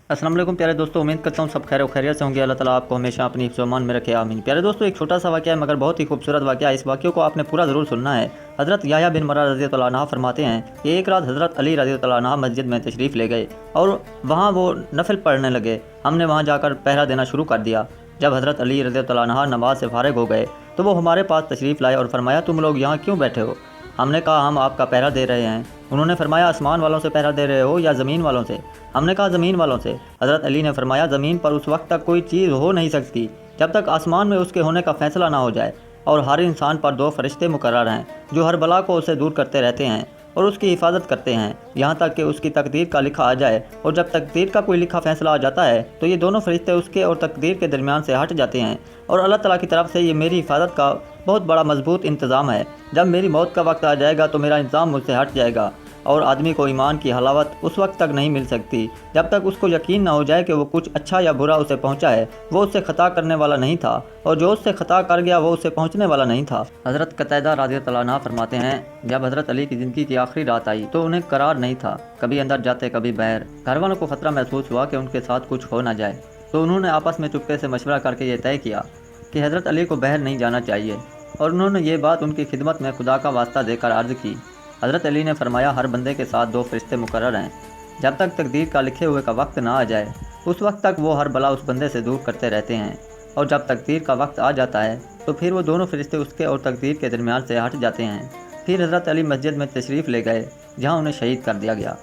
अस्सलाम वालेकुम प्यारे दोस्तों, उम्मीद करता हूँ सब खैर व खैरियत से होंगे। अल्लाह ताला आपको हमेशा अपनी हिफ्ज़ व अमान में रखे, आमीन। प्यारे दोस्तों, एक छोटा सा वाक़या है मगर बहुत ही खूबसूरत वाक़या है। इस वाक़े को आपने पूरा ज़रूर सुनना है। हज़रत याह्या बिन मरा रज़ियल्लाहु अन्हु फरमाते हैं कि एक रात हज़रत अली रज़ियल्लाहु अन्हु मस्जिद में तशरीफ़ ले गए और वहाँ वो नफल पढ़ने लगे। हमने वहाँ जाकर पहरा देना शुरू कर दिया। जब हज़रत अली रज़ियल्लाहु अन्हु नमाज से फ़ारिग हो गए तो वो हमारे पास तशरीफ़ लाए और फरमाया, तुम लोग यहाँ क्यों बैठे हो? हमने कहा, हम आपका पहरा दे रहे हैं। उन्होंने फरमाया, आसमान वालों से पहरा दे रहे हो या ज़मीन वालों से? हमने कहा, ज़मीन वालों से। हज़रत अली ने फरमाया, ज़मीन पर उस वक्त तक कोई चीज़ हो नहीं सकती जब तक आसमान में उसके होने का फ़ैसला ना हो जाए, और हर इंसान पर 2 फरिश्ते मुकर्रर हैं जो हर बला को उसे दूर करते रहते हैं और उसकी हिफाजत करते हैं यहाँ तक कि उसकी तकदीर का लिखा आ जाए। और जब तकदीर का कोई लिखा फ़ैसला आ जाता है तो ये दोनों फरिश्ते उसके और तकदीर के दरमियान से हट जाते हैं। और अल्लाह ताला की तरफ से ये मेरी हिफाजत का बहुत बड़ा मजबूत इंतज़ाम है। जब मेरी मौत का वक्त आ जाएगा तो मेरा इंतज़ाम मुझसे हट जाएगा और आदमी को ईमान की हलावत उस वक्त तक नहीं मिल सकती जब तक उसको यकीन ना हो जाए कि वो कुछ अच्छा या बुरा उसे पहुंचा है। वो उससे ख़ता करने वाला नहीं था और जो उससे ख़ता कर गया वो उससे पहुंचने वाला नहीं था। हज़रत कतैदा रज़ियल्लाहु अन्हु फरमाते हैं, जब हज़रत अली की ज़िंदगी की आखिरी रात आई तो उन्हें करार नहीं था, कभी अंदर जाते कभी बाहर। घर वालों को ख़तरा महसूस हुआ कि उनके साथ कुछ हो ना जाए, तो उन्होंने आपस में चुपके से मशवरा करके ये तय किया कि हज़रत अली को बाहर नहीं जाना चाहिए, और उन्होंने ये बात उनकी खिदमत में खुदा का वास्ता देकर अर्ज़ की। हज़रत अली ने फरमाया, हर बंदे के साथ 2 फरिश्ते मुकर्रर हैं। जब तक तकदीर का लिखे हुए का वक्त ना आ जाए उस वक्त तक वो हर बला उस बंदे से दूर करते रहते हैं, और जब तकदीर का वक्त आ जाता है तो फिर वो दोनों फरिश्ते उसके और तकदीर के दरमियान से हट जाते हैं। फिर हज़रत अली मस्जिद में तशरीफ़ ले गए जहाँ उन्हें शहीद कर दिया गया।